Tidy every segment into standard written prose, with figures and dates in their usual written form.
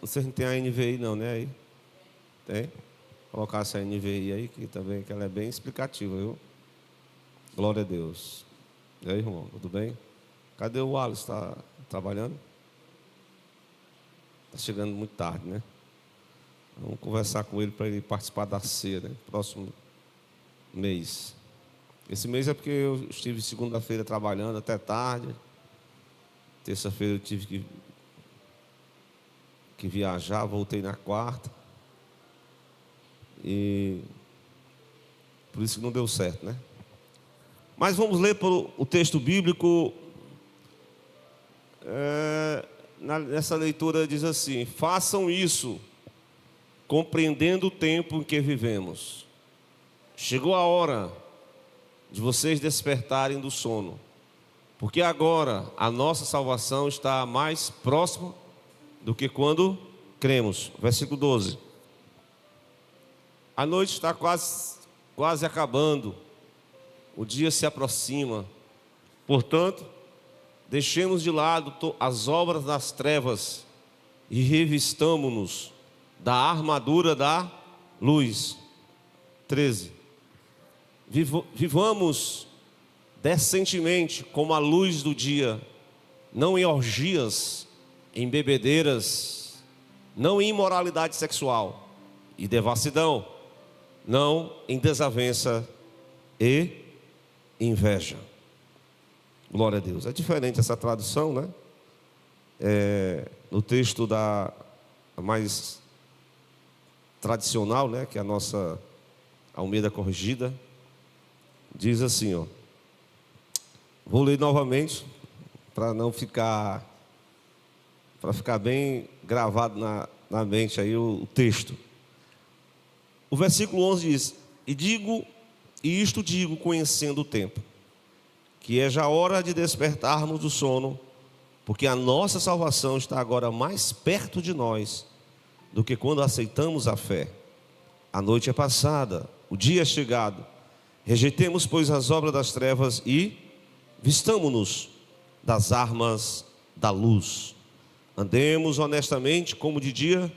Vocês não tem a NVI não, né? Aí? Tem? Vou colocar essa NVI aí, que também que ela é bem explicativa, viu? Glória a Deus. E aí, irmão, tudo bem? Cadê o Wallace? Está trabalhando? Está chegando muito tarde, né? Vamos conversar com ele para ele participar da ceia, né? Próximo mês. Esse mês é porque eu estive segunda-feira trabalhando até tarde. Terça-feira eu tive que viajar, voltei na quarta. E por isso que não deu certo, né? Mas vamos ler o texto bíblico. Nessa leitura diz assim: façam isso, compreendendo o tempo em que vivemos. Chegou a hora de vocês despertarem do sono, porque agora a nossa salvação está mais próxima do que quando cremos. Versículo 12. A noite está quase acabando, o dia se aproxima. Portanto, deixemos de lado as obras das trevas e revistamo-nos da armadura da luz. 13. Vivamos decentemente como a luz do dia, não em orgias, em bebedeiras, não em imoralidade sexual e devassidão, não em desavença e inveja. Glória a Deus. É diferente essa tradução, né? No texto da mais tradicional, né? Que é a nossa Almeida Corrigida, diz assim, ó. Vou ler novamente para não ficar, para ficar bem gravado na mente aí o texto. O versículo 11 diz: e isto digo conhecendo o tempo, que é já hora de despertarmos do sono, porque a nossa salvação está agora mais perto de nós do que quando aceitamos a fé. A noite é passada, o dia é chegado. Rejeitemos, pois, as obras das trevas e vistamo-nos das armas da luz. Andemos honestamente como de dia,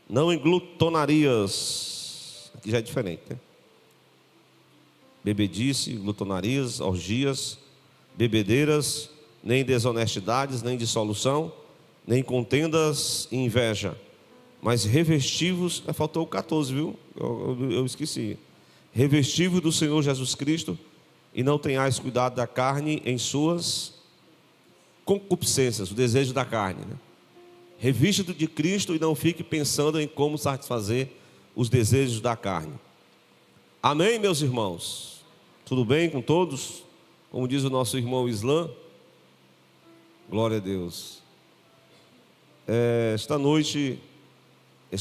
não em glutonarias. Aqui já é diferente, né? Bebedice, glutonarias, orgias, bebedeiras, nem desonestidades, nem dissolução, nem contendas e inveja. Mas revestivos, faltou o 14, viu? Eu esqueci. Revestivos do Senhor Jesus Cristo, e não tenhais cuidado da carne em suas concupiscências, o desejo da carne, né? Revista de Cristo e não fique pensando em como satisfazer os desejos da carne. Amém, meus irmãos? Tudo bem com todos? Como diz o nosso irmão Islã? Glória a Deus. Esta noite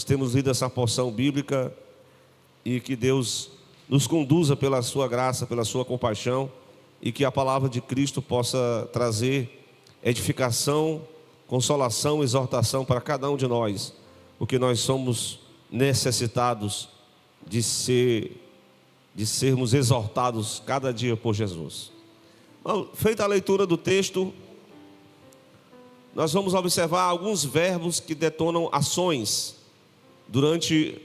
temos lido essa porção bíblica, e que Deus nos conduza pela sua graça, pela sua compaixão, e que a palavra de Cristo possa trazer edificação, consolação, exortação para cada um de nós, porque nós somos necessitados de sermos exortados cada dia por Jesus. Feita a leitura do texto, nós vamos observar alguns verbos que detonam ações durante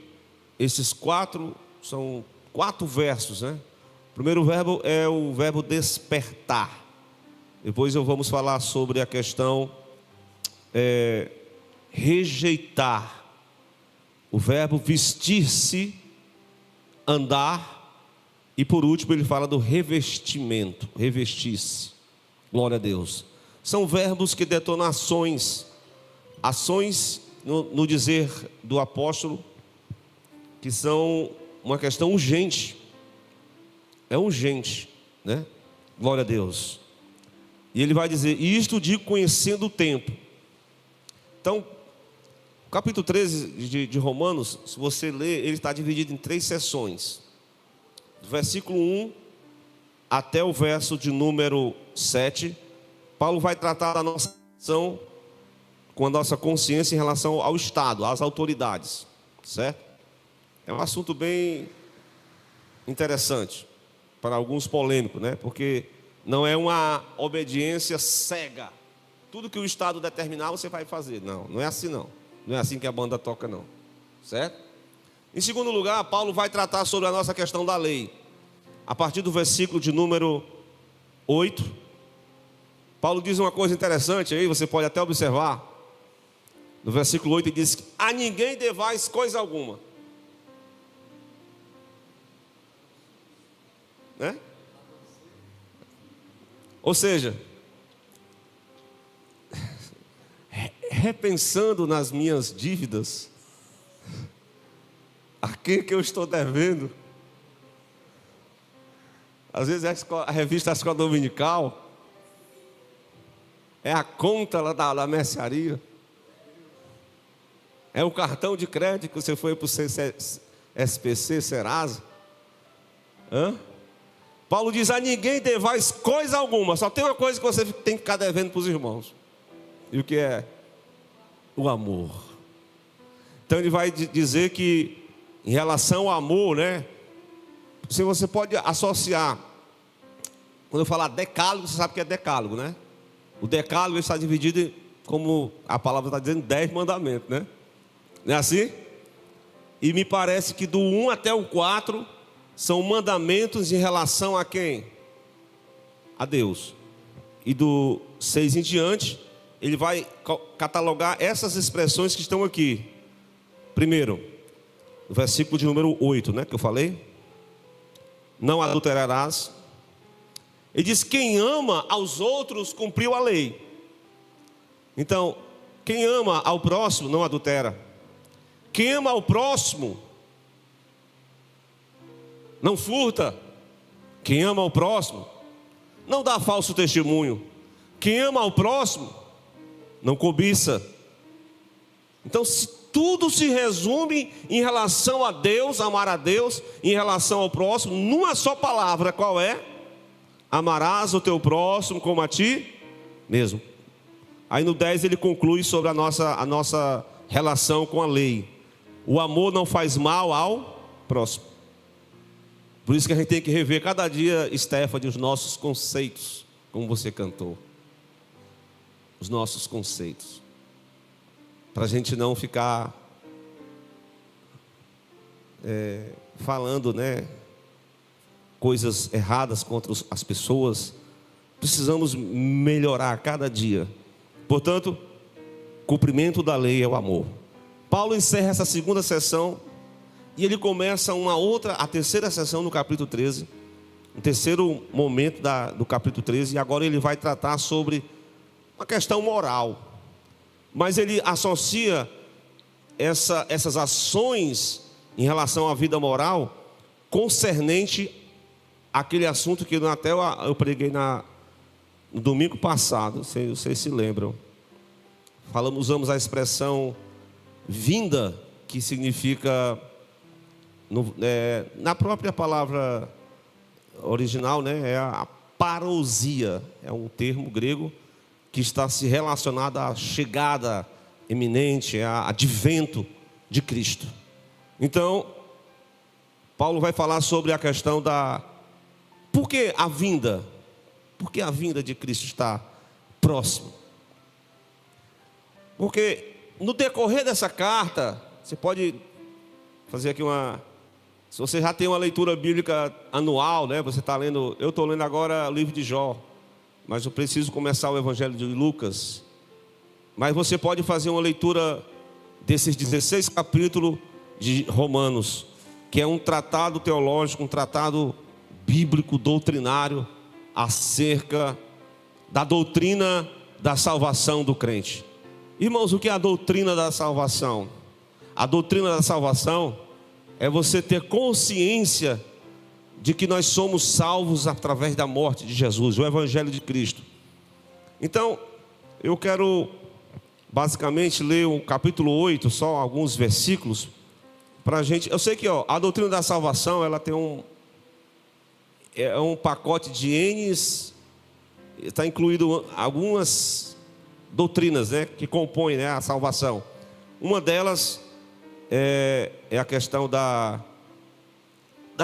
esses são 4 versos, né? O primeiro verbo é o verbo despertar. Depois vamos falar sobre a questão rejeitar. O verbo vestir-se, andar. E por último ele fala do revestimento, revestir-se. Glória a Deus. São verbos que detonam ações. Ações, no dizer do apóstolo, que são uma questão urgente. É urgente, né? Glória a Deus. E ele vai dizer: e isto digo conhecendo o tempo. Então, o capítulo 13 de Romanos, se você ler, ele está dividido em 3 sessões. Do versículo 1 até o verso de número 7, Paulo vai tratar da nossa ação com a nossa consciência em relação ao Estado, às autoridades, certo? É um assunto bem interessante, para alguns polêmico, né? Porque não é uma obediência cega. Tudo que o Estado determinar você vai fazer. Não é assim não. Não é assim que a banda toca, não. Certo? Em segundo lugar, Paulo vai tratar sobre a nossa questão da lei. A partir do versículo de número 8, Paulo diz uma coisa interessante aí, você pode até observar. No versículo 8 ele diz: a ninguém devais coisa alguma. Né? Ou seja, repensando nas minhas dívidas, a quem que eu estou devendo? Às vezes é a revista Escola Dominical, é a conta lá da mercearia, é o cartão de crédito que você foi para o SPC, Serasa. Paulo diz: a ninguém devais coisa alguma. Só tem uma coisa que você tem que ficar devendo para os irmãos. E o que é? O amor. Então ele vai dizer que em relação ao amor, né? Se você pode associar, quando eu falar decálogo, você sabe o que é decálogo, né? O decálogo está dividido em, como a palavra está dizendo, 10 mandamentos, né? Não é assim? E me parece que do 1 até o 4 são mandamentos em relação a quem? A Deus. E do 6 em diante, ele vai catalogar essas expressões que estão aqui. Primeiro, o versículo de número 8, né, que eu falei: não adulterarás. Ele diz: quem ama aos outros cumpriu a lei. Então, quem ama ao próximo não adultera. Quem ama ao próximo não furta. Quem ama ao próximo não dá falso testemunho. Quem ama ao próximo não cobiça. Então, se tudo se resume em relação a Deus, amar a Deus, em relação ao próximo, numa só palavra, qual é? Amarás o teu próximo como a ti mesmo. Aí no 10 ele conclui sobre a nossa relação com a lei. O amor não faz mal ao próximo. Por isso que a gente tem que rever cada dia, Stephanie, os nossos conceitos, como você cantou. Os nossos conceitos. Para a gente não ficar falando, né, coisas erradas contra as pessoas. Precisamos melhorar cada dia. Portanto, cumprimento da lei é o amor. Paulo encerra essa segunda sessão e ele começa a terceira sessão no capítulo 13, o terceiro momento do capítulo 13, e agora ele vai tratar sobre uma questão moral. Mas ele associa essas ações em relação à vida moral concernente àquele assunto que até eu preguei no domingo passado, vocês se lembram. Usamos a expressão vinda, que significa, na própria palavra original, né, é a parousia, é um termo grego que está se relacionado à chegada iminente, a advento de Cristo. Então, Paulo vai falar sobre a questão por que a vinda? Por que a vinda de Cristo está próximo? Porque no decorrer dessa carta, você pode fazer aqui se você já tem uma leitura bíblica anual, né? Você está lendo, eu estou lendo agora o livro de Jó, mas eu preciso começar o Evangelho de Lucas. Mas você pode fazer uma leitura desses 16 capítulos de Romanos, que é um tratado teológico, um tratado bíblico, doutrinário, acerca da doutrina da salvação do crente. Irmãos, o que é a doutrina da salvação? A doutrina da salvação é você ter consciência de que nós somos salvos através da morte de Jesus, o Evangelho de Cristo. Então, eu quero basicamente ler o capítulo 8, só alguns versículos, para a gente. Eu sei que a doutrina da salvação, ela tem um pacote de N's, está incluído algumas doutrinas, né, que compõem, né, a salvação. Uma delas é a questão da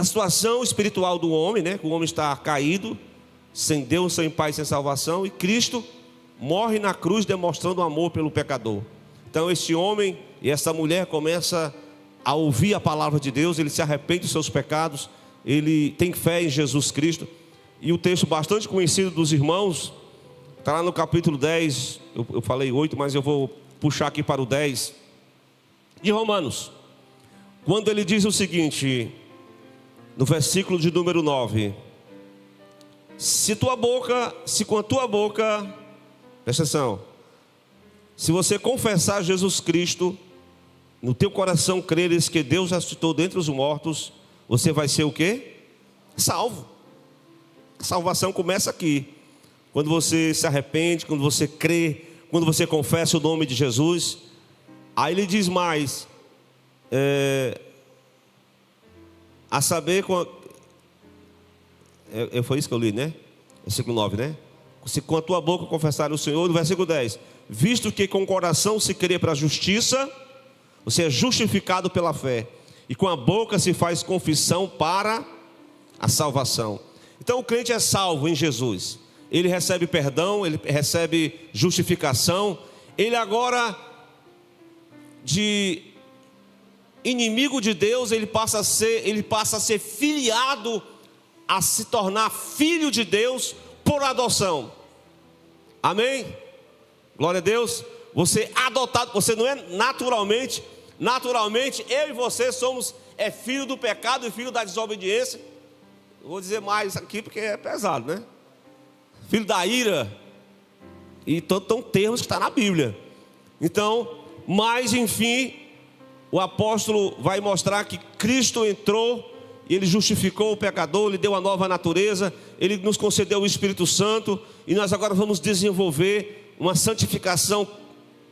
situação espiritual do homem, né, que o homem está caído, sem Deus, sem Pai, sem salvação, e Cristo morre na cruz demonstrando amor pelo pecador. Então este homem E essa mulher começa a ouvir a palavra de Deus, ele se arrepende dos seus pecados, ele tem fé em Jesus Cristo. E o texto bastante conhecido dos irmãos, está lá no capítulo 10, eu falei 8, mas eu vou puxar aqui para o 10, de Romanos. Quando ele diz o seguinte, no versículo de número 9: se com a tua boca, presta atenção, se você confessar Jesus Cristo, no teu coração creres que Deus ressuscitou dentre os mortos, você vai ser o quê? Salvo. A salvação começa aqui, quando você se arrepende, quando você crê, quando você confessa o nome de Jesus. Aí ele diz mais, a saber, foi isso que eu li, né? Versículo 9, né? Se com a tua boca confessar o Senhor, no versículo 10, visto que com o coração se crê para a justiça, você é justificado pela fé, e com a boca se faz confissão para a salvação. Então o crente é salvo em Jesus, ele recebe perdão, ele recebe justificação, ele agora, de inimigo de Deus, ele passa a ser filiado, a se tornar filho de Deus por adoção. Amém? Glória a Deus. Você é adotado, você não é naturalmente, eu e você somos filho do pecado e filho da desobediência. Eu vou dizer mais aqui porque é pesado, né? Filho da ira. E estão termos que está na Bíblia. Então, mas enfim, o apóstolo vai mostrar que Cristo entrou, ele justificou o pecador, ele deu a nova natureza, ele nos concedeu o Espírito Santo, e nós agora vamos desenvolver uma santificação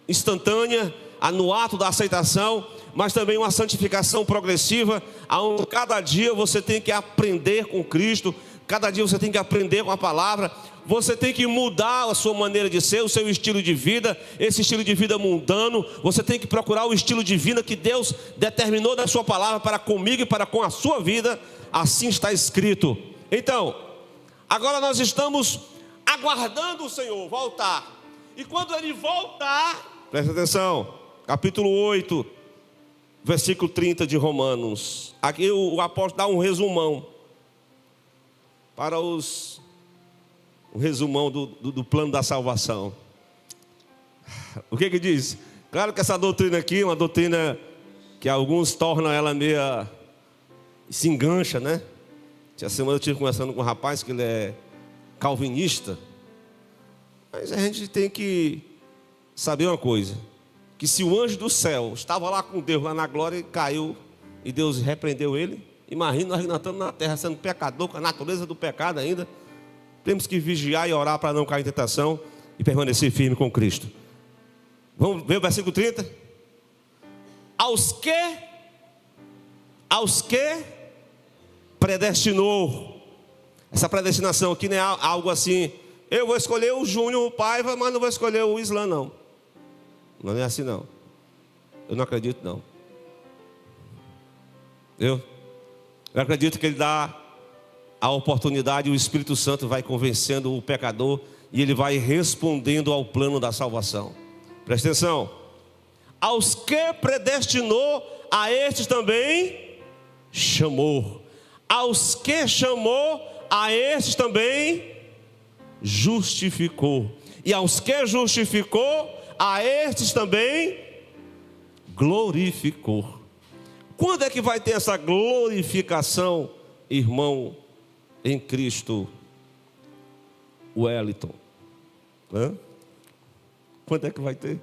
instantânea, no ato da aceitação, mas também uma santificação progressiva, onde cada dia você tem que aprender com Cristo, cada dia você tem que aprender com a palavra, você tem que mudar a sua maneira de ser, o seu estilo de vida, esse estilo de vida mundano, você tem que procurar o estilo de vida que Deus determinou da sua palavra para comigo e para com a sua vida, assim está escrito. Então, agora nós estamos aguardando o Senhor voltar, e quando Ele voltar, presta atenção, capítulo 8, versículo 30 de Romanos, aqui o apóstolo dá um resumão, para o resumão do plano da salvação. O que diz? Claro que essa doutrina aqui é uma doutrina que alguns tornam ela meia, se engancha, né? Essa semana eu estive conversando com um rapaz que ele é calvinista, mas a gente tem que saber uma coisa, que se o anjo do céu estava lá com Deus, lá na glória, e caiu, e Deus repreendeu ele, imagina nós estamos na terra sendo pecador, com a natureza do pecado ainda. Temos que vigiar e orar para não cair em tentação e permanecer firme com Cristo. Vamos ver o versículo 30? Aos que predestinou. Essa predestinação aqui não é algo assim, eu vou escolher o Júnior, o Paiva, mas não vou escolher o Islã, não. Não é assim, não. Eu não acredito, não. Eu acredito que Ele dá a oportunidade, o Espírito Santo vai convencendo o pecador e ele vai respondendo ao plano da salvação. Presta atenção. Aos que predestinou, a estes também chamou. Aos que chamou, a estes também justificou. E aos que justificou, a estes também glorificou. Quando é que vai ter essa glorificação, irmão, em Cristo Wellington? Quando é que vai ter?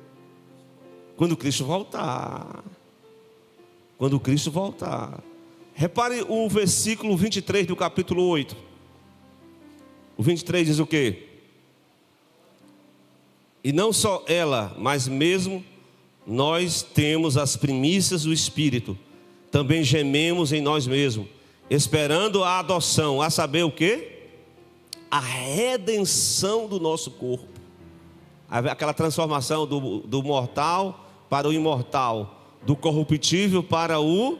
Quando Cristo voltar. Quando Cristo voltar. Repare o versículo 23 do capítulo 8. O 23 diz o quê? E não só ela, mas mesmo nós temos as primícias do Espírito. Também gememos em nós mesmos, esperando a adoção, a saber o quê? A redenção do nosso corpo. Aquela transformação do mortal para o imortal, do corruptível para o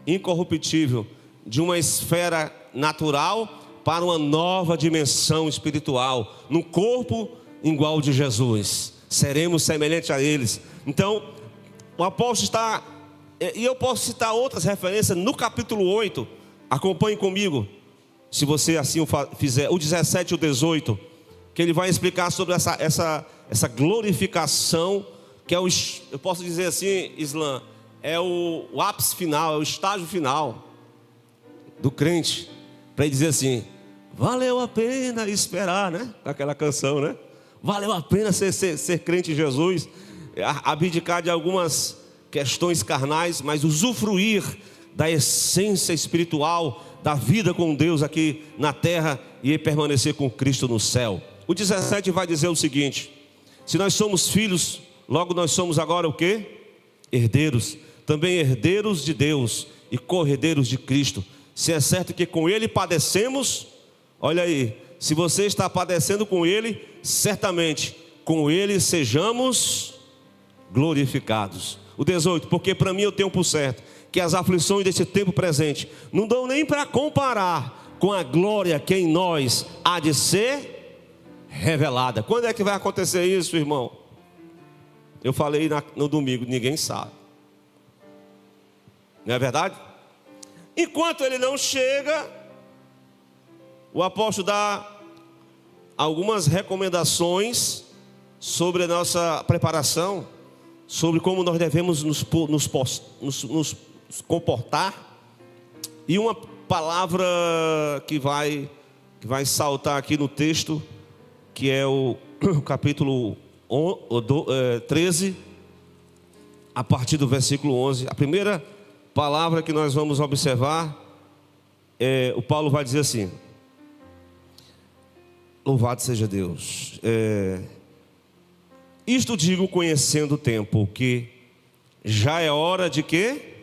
incorruptível, de uma esfera natural para uma nova dimensão espiritual, no corpo igual de Jesus. Seremos semelhantes a eles. Então, o apóstolo está, e eu posso citar outras referências no capítulo 8, acompanhe comigo, se você assim o fizer, o 17 e o 18, que ele vai explicar sobre essa glorificação, que é eu posso dizer assim, Islã, é o ápice final, é o estágio final do crente, para ele dizer assim: valeu a pena esperar, né? Aquela canção, né? Valeu a pena ser crente em Jesus, abdicar de algumas questões carnais, mas usufruir da essência espiritual, da vida com Deus aqui na terra e permanecer com Cristo no céu. O 17 vai dizer o seguinte: se nós somos filhos, logo nós somos agora o quê? Herdeiros, também herdeiros de Deus e co-herdeiros de Cristo. Se é certo que com Ele padecemos, olha aí, se você está padecendo com Ele, certamente com Ele sejamos glorificados. O 18, porque para mim eu tenho por certo que as aflições desse tempo presente não dão nem para comparar com a glória que em nós há de ser revelada. Quando é que vai acontecer isso, irmão? Eu falei no domingo, ninguém sabe. Não é verdade? Enquanto ele não chega, o apóstolo dá algumas recomendações sobre a nossa preparação, sobre como nós devemos nos comportar. E uma palavra que vai saltar aqui no texto, que é o capítulo 13, a partir do versículo 11. A primeira palavra que nós vamos observar, o Paulo vai dizer assim: louvado seja Deus. Isto digo conhecendo o tempo, que já é hora de quê?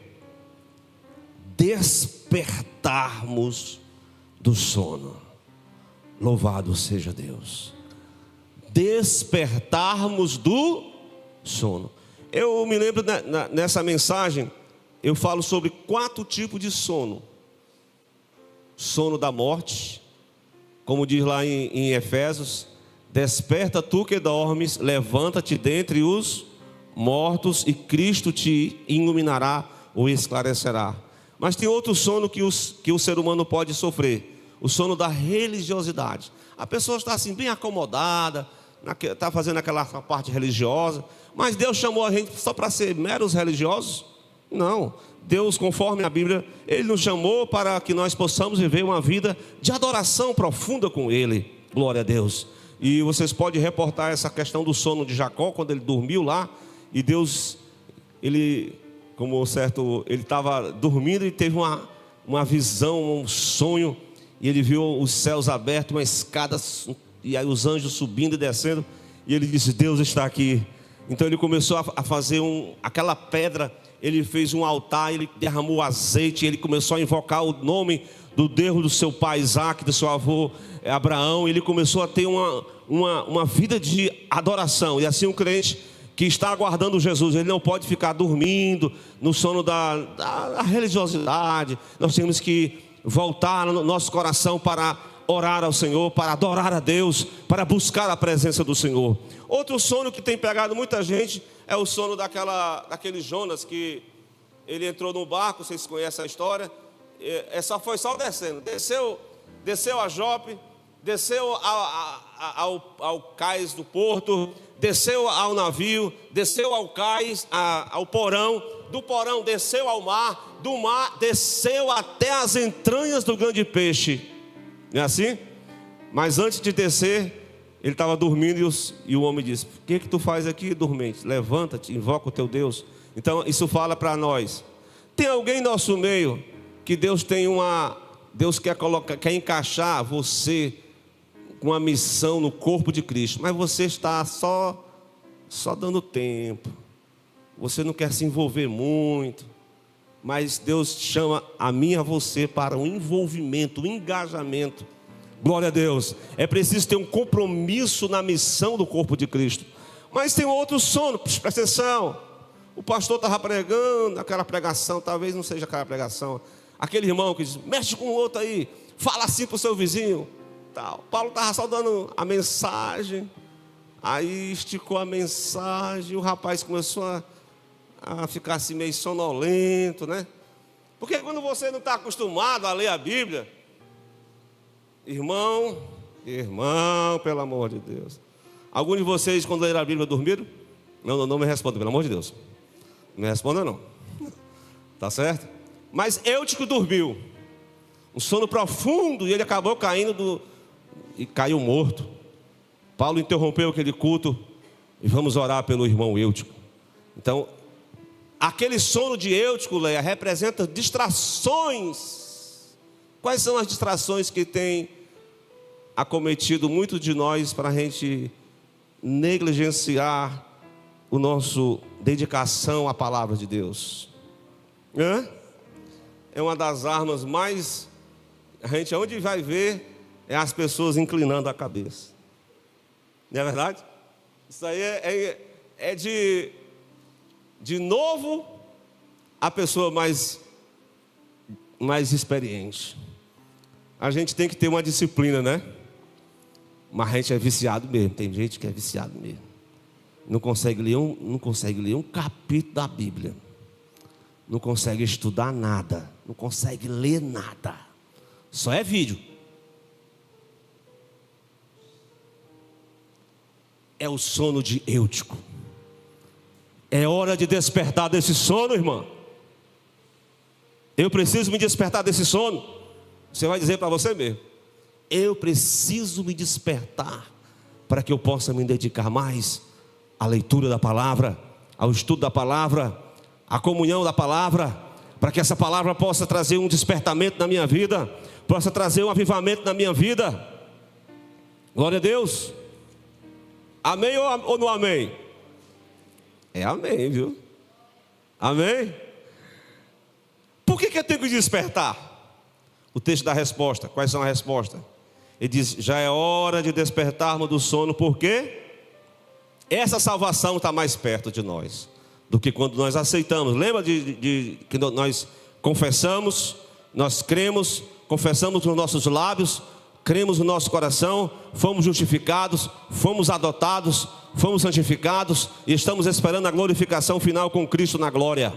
Despertarmos do sono. Louvado seja Deus. Despertarmos do sono. Eu me lembro nessa mensagem, eu falo sobre 4 tipos de sono. Sono da morte, como diz lá em Efésios: desperta tu que dormes, levanta-te dentre os mortos e Cristo te iluminará ou esclarecerá. Mas tem outro sono que o ser humano pode sofrer: o sono da religiosidade. A pessoa está assim bem acomodada, está fazendo aquela parte religiosa, mas Deus chamou a gente só para ser meros religiosos? Não. Deus, conforme a Bíblia, Ele nos chamou para que nós possamos viver uma vida de adoração profunda com Ele. Glória a Deus. E vocês podem reportar essa questão do sono de Jacó, quando ele dormiu lá, e Deus, ele estava dormindo e teve uma visão, um sonho, e ele viu os céus abertos, uma escada, e aí os anjos subindo e descendo, e ele disse: Deus está aqui. Então ele começou a fazer aquela pedra, ele fez um altar, ele derramou azeite, ele começou a invocar o nome do Deus do seu pai Isaac, do seu avô Abraão. Ele começou a ter uma vida de adoração. E assim o crente que está aguardando Jesus, ele não pode ficar dormindo no sono da religiosidade. Nós temos que voltar no nosso coração para orar ao Senhor, para adorar a Deus, para buscar a presença do Senhor. Outro sono que tem pegado muita gente é o sono daquele Jonas, que ele entrou no barco, vocês conhecem a história, foi só descendo, desceu a Jope, desceu ao cais do porto, desceu ao navio, desceu ao cais, ao porão, do porão desceu ao mar, do mar desceu até as entranhas do grande peixe. Não é assim? Mas antes de descer, ele estava dormindo e o homem disse: o que tu faz aqui, dormente? Levanta-te, invoca o teu Deus. Então isso fala para nós: tem alguém em nosso meio que Deus quer encaixar você com uma missão no corpo de Cristo, mas você está só dando tempo, você não quer se envolver muito, mas Deus chama a mim e a você para um envolvimento, um engajamento. Glória a Deus. É preciso ter um compromisso na missão do corpo de Cristo. Mas tem outro sono, presta atenção. O pastor estava pregando aquela pregação, talvez não seja aquela pregação, aquele irmão que diz: mexe com o outro aí, fala assim para o seu vizinho tal. Paulo estava só dando a mensagem, aí esticou a mensagem, o rapaz começou a ficar assim meio sonolento, né? Porque quando você não está acostumado a ler a Bíblia, irmão, pelo amor de Deus. Algum de vocês, quando leram a Bíblia, dormiram? Não me responda, pelo amor de Deus. Não me responda, não. Tá certo? Mas Eutico dormiu. Um sono profundo, e ele acabou caindo e caiu morto. Paulo interrompeu aquele culto e vamos orar pelo irmão Eutico. Então, aquele sono de Eutico, Leia, representa distrações. Quais são as distrações que tem acometido muito de nós para a gente negligenciar o nosso dedicação à palavra de Deus? É uma das armas mais... A gente, onde vai ver, é as pessoas inclinando a cabeça. Não é verdade? Isso aí é de novo, a pessoa mais experiente. A gente tem que ter uma disciplina, né? Mas a gente é viciado mesmo. Tem gente que é viciado mesmo. Não consegue ler um capítulo da Bíblia. Não consegue estudar nada. Não consegue ler nada. Só é vídeo. É o sono de Eutico. É hora de despertar desse sono, irmão. Eu preciso me despertar desse sono. Você vai dizer para você mesmo: eu preciso me despertar para que eu possa me dedicar mais à leitura da palavra, ao estudo da palavra, à comunhão da palavra, para que essa palavra possa trazer um despertamento na minha vida, possa trazer um avivamento na minha vida. Glória a Deus. Amém ou não amém? É amém, viu? Amém? Por que eu tenho que despertar? O texto dá a resposta. Quais são as respostas? Ele diz: já é hora de despertarmos do sono, porque essa salvação está mais perto de nós do que quando nós aceitamos. Lembra de que nós confessamos, nós cremos, confessamos com os nossos lábios, cremos no nosso coração, fomos justificados, fomos adotados, fomos santificados e estamos esperando a glorificação final com Cristo na glória,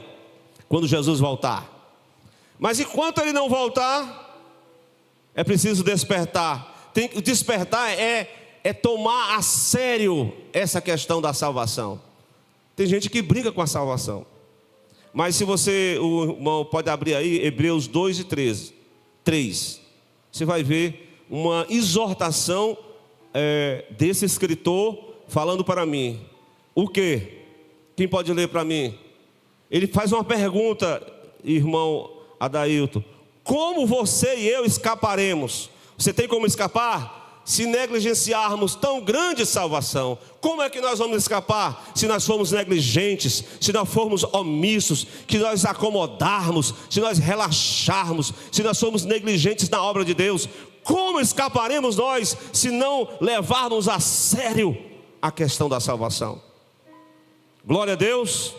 quando Jesus voltar. Mas enquanto Ele não voltar, é preciso despertar. Despertar é tomar a sério essa questão da salvação. Tem gente que briga com a salvação. Mas se você, o irmão, pode abrir aí Hebreus 2 e 3. Você vai ver uma exortação desse escritor falando para mim. O quê? Quem pode ler para mim? Ele faz uma pergunta, irmão Adailton: como você e eu escaparemos? Você tem como escapar? Se negligenciarmos tão grande salvação, como é que nós vamos escapar? Se nós formos negligentes, se nós formos omissos, que nós acomodarmos, se nós relaxarmos, se nós formos negligentes na obra de Deus, como escaparemos nós se não levarmos a sério a questão da salvação? Glória a Deus.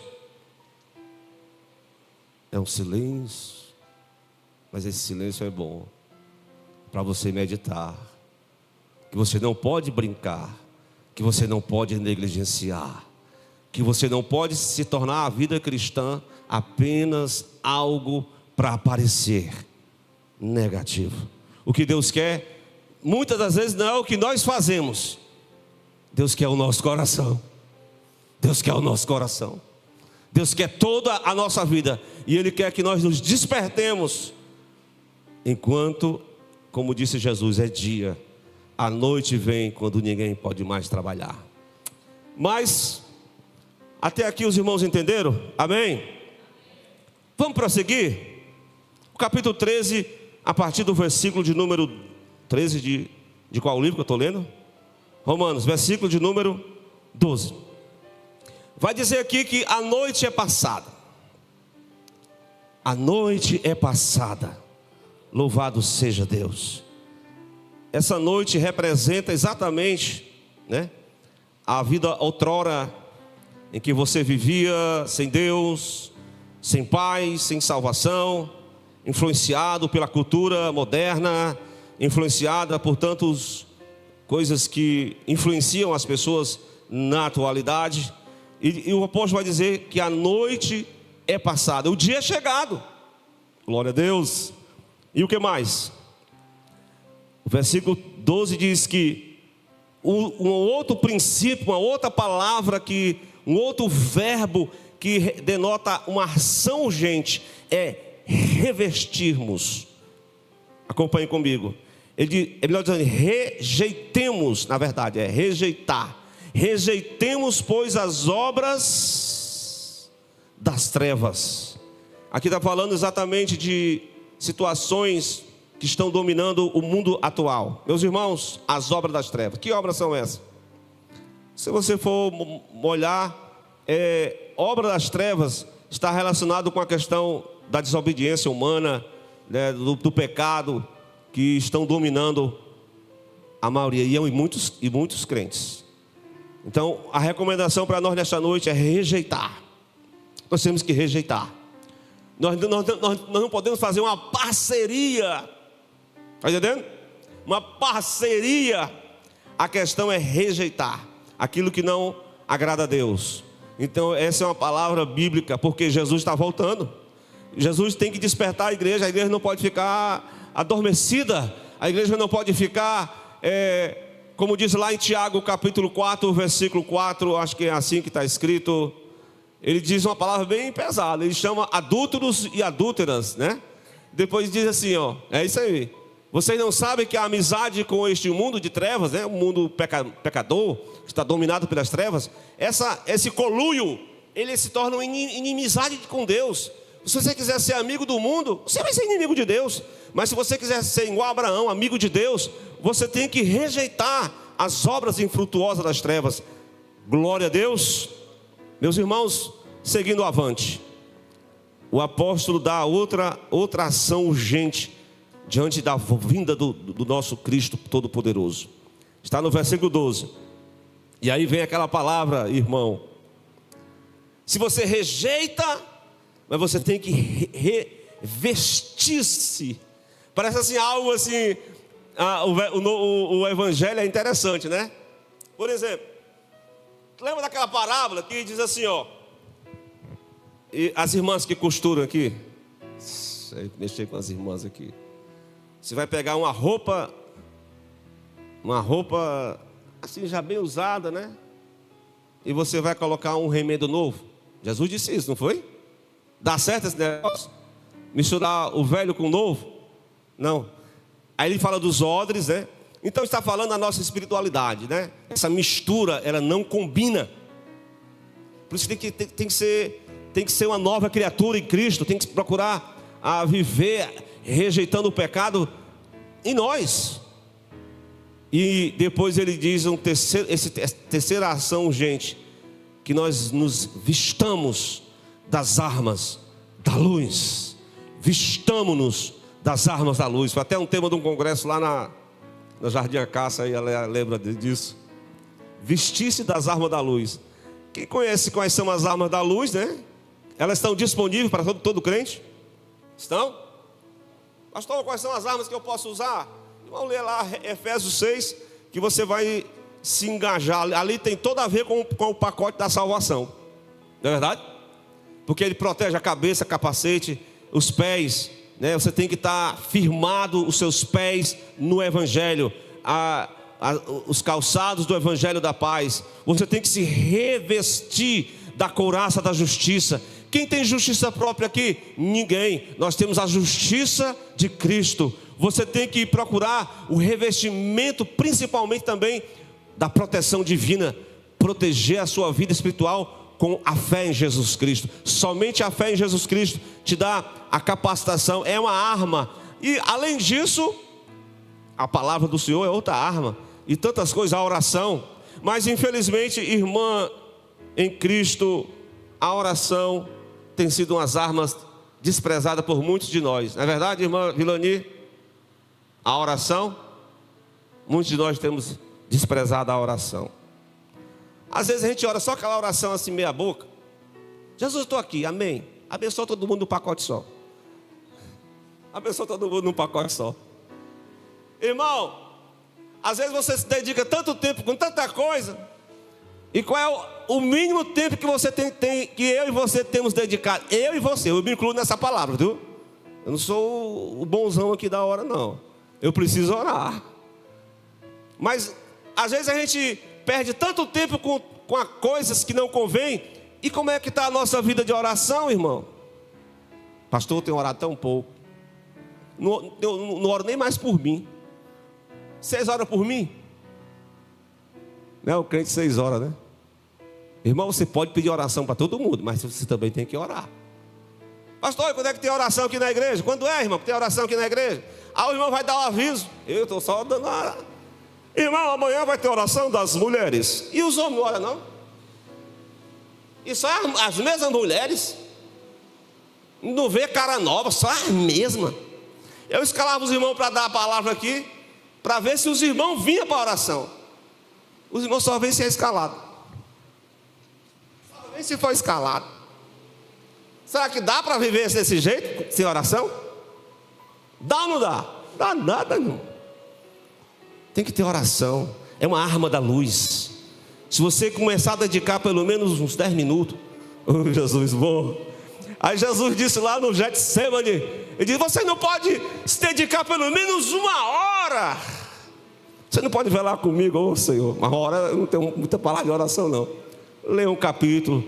É um silêncio, mas esse silêncio é bom para você meditar, que você não pode brincar, que você não pode negligenciar, que você não pode se tornar a vida cristã apenas algo para aparecer negativo. O que Deus quer, muitas das vezes, não é o que nós fazemos. Deus quer o nosso coração. Deus quer o nosso coração. Deus quer toda a nossa vida. E Ele quer que nós nos despertemos enquanto, como disse Jesus, é dia. A noite vem quando ninguém pode mais trabalhar. Mas até aqui os irmãos entenderam? Amém? Vamos prosseguir? O capítulo 13, a partir do versículo de número 13 de qual livro que eu estou lendo? Romanos, versículo de número 12. Vai dizer aqui que a noite é passada. A noite é passada. Louvado seja Deus. Essa noite representa exatamente, né, a vida outrora em que você vivia sem Deus, sem paz, sem salvação, influenciado pela cultura moderna, influenciada por tantas coisas que influenciam as pessoas na atualidade. E o apóstolo vai dizer que a noite é passada, o dia é chegado. Glória a Deus. E o que mais? O versículo 12 diz que um outro princípio, uma outra palavra, um outro verbo que denota uma ação urgente é revestirmos. Acompanhe comigo. Ele está dizendo, rejeitemos, na verdade, é rejeitar. Rejeitemos, pois, as obras das trevas. Aqui está falando exatamente de situações que estão dominando o mundo atual. Meus irmãos, as obras das trevas. Que obras são essas? Se você for olhar, obra das trevas está relacionado com a questão da desobediência humana, né, do pecado, que estão dominando a maioria, e muitos crentes. Então, a recomendação para nós nesta noite é rejeitar. Nós temos que rejeitar. Nós não podemos fazer uma parceria. Está entendendo? Uma parceria. A questão é rejeitar aquilo que não agrada a Deus. Então, essa é uma palavra bíblica, porque Jesus está voltando. Jesus tem que despertar a igreja não pode ficar adormecida, a igreja não pode ficar, como diz lá em Tiago capítulo 4, versículo 4, acho que é assim que está escrito. Ele diz uma palavra bem pesada, ele chama adúlteros e adúlteras, né? Depois diz assim, é isso aí. Vocês não sabem que a amizade com este mundo de trevas, né? O mundo pecador, está dominado pelas trevas. Esse conluio, ele se torna uma inimizade com Deus. Se você quiser ser amigo do mundo, você vai ser inimigo de Deus. Mas se você quiser ser igual a Abraão, amigo de Deus, você tem que rejeitar as obras infrutuosas das trevas. Glória a Deus. Meus irmãos, seguindo avante, o apóstolo dá outra ação urgente diante da vinda do nosso Cristo Todo-Poderoso. Está no versículo 12. E aí vem aquela palavra, irmão. Se você rejeita, mas você tem que revestir-se. Parece assim, algo assim. O evangelho é interessante, né? Por exemplo, lembra daquela parábola que diz assim, e as irmãs que costuram aqui, mexer com as irmãs aqui. Você vai pegar uma roupa assim já bem usada, né? E você vai colocar um remendo novo. Jesus disse isso, não foi? Dá certo esse negócio? Misturar o velho com o novo? Não. Aí ele fala dos odres, né? Então está falando da nossa espiritualidade, né? Essa mistura, ela não combina. Por isso tem que ser uma nova criatura em Cristo. Tem que procurar viver rejeitando o pecado em nós. E depois ele diz terceira ação urgente, que nós nos vistamos das armas da luz. Vistamo-nos das armas da luz. Foi até um tema de um congresso lá na Jardim Acácia, aí ela lembra disso. Vestir-se das armas da luz. Quem conhece quais são as armas da luz, né? Elas estão disponíveis para todo crente? Estão? Pastor, quais são as armas que eu posso usar? Vamos ler lá Efésios 6, que você vai se engajar. Ali tem tudo a ver com o pacote da salvação. Não é verdade? Porque ele protege a cabeça, capacete, os pés, né? Você tem que estar firmado os seus pés no Evangelho, os calçados do Evangelho da paz. Você tem que se revestir da couraça da justiça. Quem tem justiça própria aqui? Ninguém. Nós temos a justiça de Cristo. Você tem que procurar o revestimento, principalmente também da proteção divina, proteger a sua vida espiritual com a fé em Jesus Cristo. Somente a fé em Jesus Cristo te dá a capacitação, é uma arma. E além disso, a palavra do Senhor é outra arma. E tantas coisas, a oração. Mas infelizmente, irmã em Cristo, a oração tem sido umas armas desprezadas por muitos de nós. Não é verdade, irmã Vilani? A oração, muitos de nós temos desprezado a oração. Às vezes a gente ora só aquela oração assim meia boca. Jesus, estou aqui, amém. Abençoa todo mundo num pacote só. Abençoa todo mundo num pacote só. Irmão, às vezes você se dedica tanto tempo com tanta coisa. E qual o mínimo tempo que você que eu e você temos dedicado, eu e você, eu me incluo nessa palavra, viu? Eu não sou o bonzão aqui da hora, não. Eu preciso orar. Mas às vezes a gente perde tanto tempo com coisas que não convém. E como é que está a nossa vida de oração, irmão? Pastor, eu tenho orado tão pouco. Eu não oro nem mais por mim. 6 horas por mim? Não é o crente 6 horas, né? Irmão, você pode pedir oração para todo mundo, mas você também tem que orar. Pastor, quando é que tem oração aqui na igreja? Quando é, irmão, que tem oração aqui na igreja? O irmão vai dar um aviso. Eu estou só dando uma... Irmão, amanhã vai ter oração das mulheres. E os homens não oram, não? E só as mesmas mulheres. Não vê cara nova, só as mesmas. Eu escalava os irmãos para dar a palavra aqui, para ver se os irmãos vinham para a oração. Os irmãos só vêm se é escalado. Só vêm se for escalado. Será que dá para viver desse jeito, sem oração? Dá ou não dá? Dá nada, não. Tem que ter oração. É uma arma da luz. Se você começar a dedicar pelo menos uns 10 minutos. Oh, Jesus, bom. Aí Jesus disse lá no Getsemane, ele disse, você não pode se dedicar pelo menos 1 hora. Você não pode velar comigo, ô Senhor. 1 hora, eu não tenho muita palavra de oração, não. Lê um capítulo,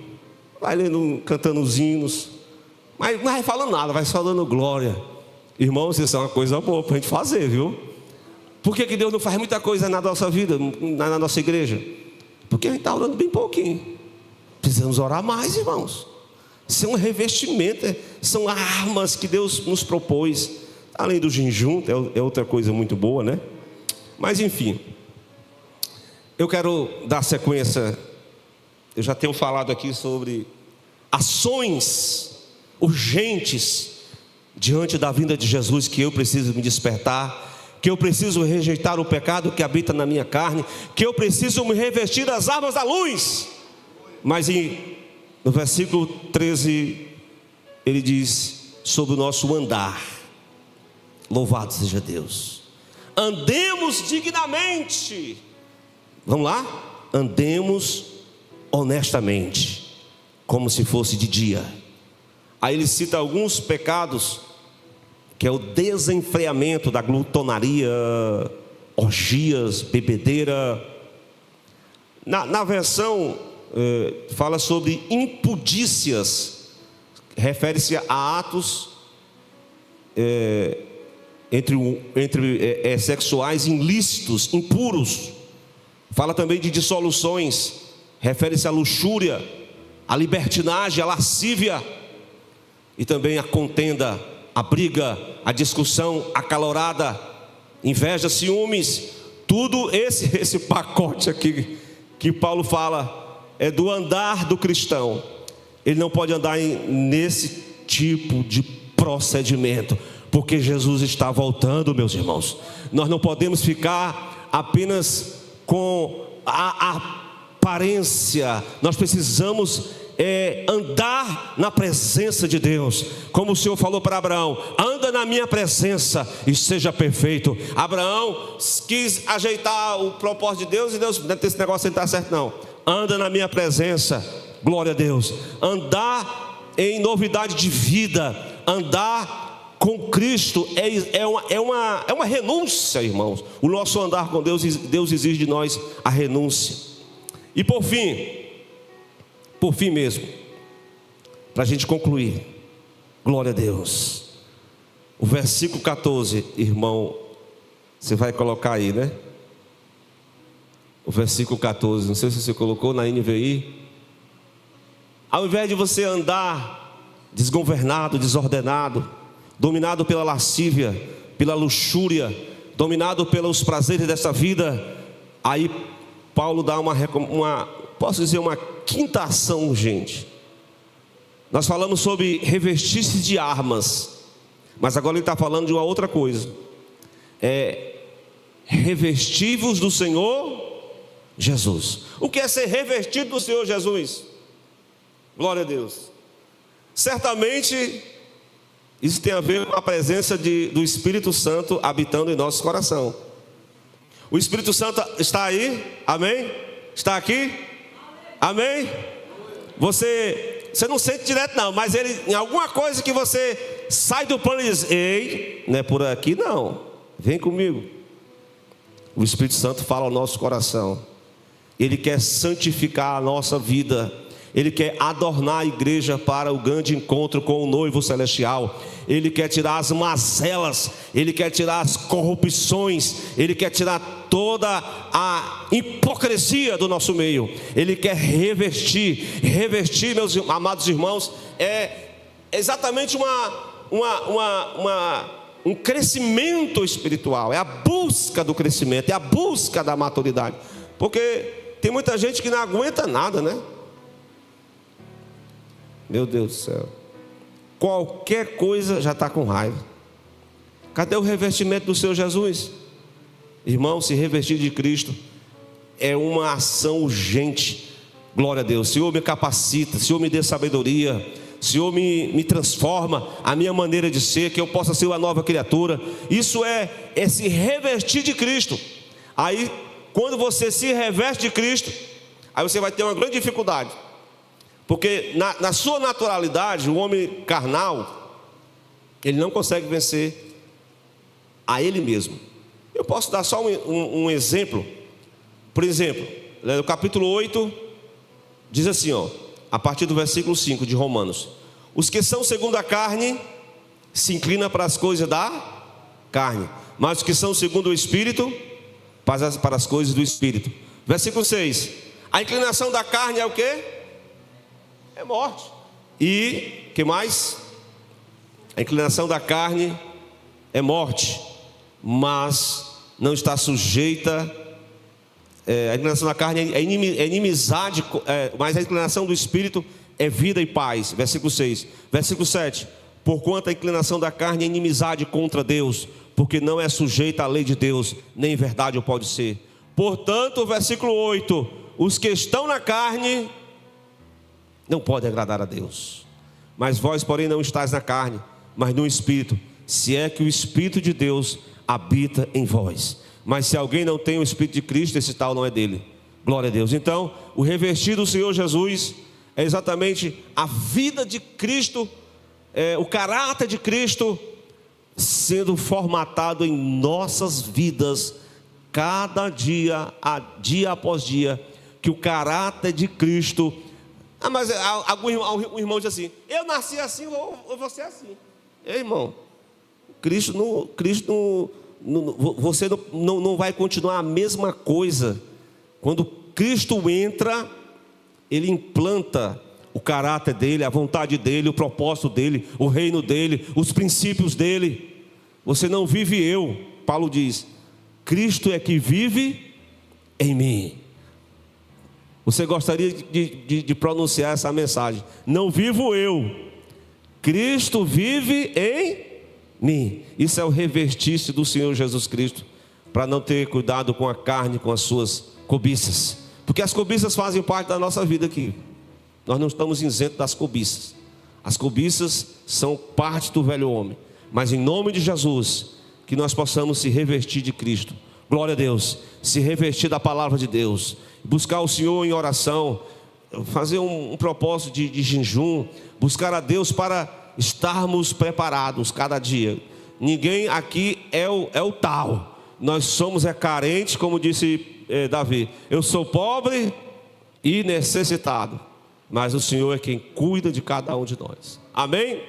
vai lendo, cantando os hinos, mas não vai falando nada, vai só dando glória. Irmãos, isso é uma coisa boa para a gente fazer, viu? Por que Deus não faz muita coisa na nossa vida, na nossa igreja? Porque a gente está orando bem pouquinho. Precisamos orar mais, irmãos. Isso é um revestimento, são armas que Deus nos propôs. Além do jejum, é outra coisa muito boa, né? Mas enfim, eu quero dar sequência. Eu já tenho falado aqui sobre ações urgentes diante da vinda de Jesus, que eu preciso me despertar, que eu preciso rejeitar o pecado que habita na minha carne, que eu preciso me revestir das armas da luz. Mas no versículo 13, ele diz sobre o nosso andar. Louvado seja Deus. Andemos dignamente. Vamos lá? Andemos honestamente, como se fosse de dia. Aí ele cita alguns pecados, que é o desenfreamento da glutonaria, orgias, bebedeira. Na versão fala sobre impudícias, refere-se a atos entre sexuais ilícitos, impuros. Fala também de dissoluções, refere-se à luxúria, à libertinagem, à lascívia, e também a contenda, a briga, a discussão acalorada, inveja, ciúmes. Tudo esse pacote aqui que Paulo fala é do andar do cristão. Ele não pode andar nesse tipo de procedimento, porque Jesus está voltando, meus irmãos. Nós não podemos ficar apenas com a aparência. Nós precisamos andar na presença de Deus, como o Senhor falou para Abraão: anda na minha presença e seja perfeito. Abraão quis ajeitar o propósito de Deus, e Deus, não tem esse negócio, não está certo não. Anda na minha presença, glória a Deus. Andar em novidade de vida, andar com Cristo é uma renúncia, irmãos. O nosso andar com Deus exige de nós a renúncia. E por fim mesmo, para a gente concluir, glória a Deus, o versículo 14, irmão, você vai colocar aí, né? O versículo 14, não sei se você colocou na NVI. Ao invés de você andar desgovernado, desordenado, dominado pela lascívia, pela luxúria, dominado pelos prazeres dessa vida, aí Paulo dá uma quinta ação urgente. Nós falamos sobre revestir-se de armas, mas agora ele está falando de uma outra coisa. Revestivos do Senhor Jesus. O que é ser revestido do Senhor Jesus? Glória a Deus. Certamente isso tem a ver com a presença do Espírito Santo habitando em nosso coração. O Espírito Santo está aí? Amém? Está aqui? Amém? Você não sente direto não, mas ele, em alguma coisa que você sai do plano e diz: ei, não é por aqui não, vem comigo. O Espírito Santo fala ao nosso coração. Ele quer santificar a nossa vida. Ele quer adornar a igreja para o grande encontro com o noivo celestial. Ele quer tirar as mazelas, Ele quer tirar as corrupções, Ele quer tirar toda a hipocrisia do nosso meio. Ele quer revestir, meus amados irmãos, é exatamente um crescimento espiritual. É a busca do crescimento, é a busca da maturidade. Porque tem muita gente que não aguenta nada, né? Meu Deus do céu, qualquer coisa já está com raiva. Cadê o revestimento do Senhor Jesus? Irmão, se revestir de Cristo é uma ação urgente. Glória a Deus. Senhor, me capacita, Senhor, me dê sabedoria, Senhor, me transforma a minha maneira de ser, que eu possa ser uma nova criatura. Isso é se revestir de Cristo. Aí, quando você se reveste de Cristo, aí você vai ter uma grande dificuldade. Porque na sua naturalidade, o homem carnal, ele não consegue vencer a ele mesmo. Eu posso dar só um exemplo. Por exemplo, no capítulo 8, diz assim, a partir do versículo 5 de Romanos: os que são segundo a carne se inclinam para as coisas da carne, mas os que são segundo o Espírito, para as coisas do Espírito. Versículo 6: a inclinação da carne é o quê? É morte. E, que mais? A inclinação da carne é morte, mas não está sujeita. A inclinação da carne é inimizade, mas a inclinação do Espírito é vida e paz. Versículo 6. Versículo 7: porquanto a inclinação da carne é inimizade contra Deus, porque não é sujeita à lei de Deus, nem verdade ou pode ser. Portanto, versículo 8: os que estão na carne não podem agradar a Deus. Mas vós, porém, não estáis na carne, mas no Espírito, se é que o Espírito de Deus habita em vós. Mas se alguém não tem o Espírito de Cristo, esse tal não é dele. Glória a Deus. Então, o revestir do Senhor Jesus é exatamente a vida de Cristo, o caráter de Cristo sendo formatado em nossas vidas, cada dia, dia após dia, que o caráter de Cristo... mas algum irmão diz assim: eu nasci assim, ou você é assim. Ei, irmão, você não vai continuar a mesma coisa. Quando Cristo entra, Ele implanta o caráter dele, a vontade dele, o propósito dele, o reino dele, os princípios dele. Você não vive eu, Paulo diz, Cristo é que vive em mim. Você gostaria de pronunciar essa mensagem: não vivo eu, Cristo vive em mim. Isso é o revestir-se do Senhor Jesus Cristo, para não ter cuidado com a carne, com as suas cobiças, porque as cobiças fazem parte da nossa vida aqui. Nós não estamos isentos das cobiças. As cobiças são parte do velho homem, mas em nome de Jesus, que nós possamos se revestir de Cristo. Glória a Deus. Se revestir da palavra de Deus, buscar o Senhor em oração, fazer um propósito de jejum, buscar a Deus para estarmos preparados cada dia. Ninguém aqui é o tal. Nós somos carentes, como disse Davi: eu sou pobre e necessitado, mas o Senhor é quem cuida de cada um de nós. Amém?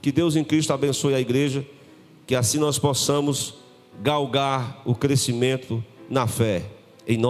Que Deus em Cristo abençoe a igreja, que assim nós possamos galgar o crescimento na fé.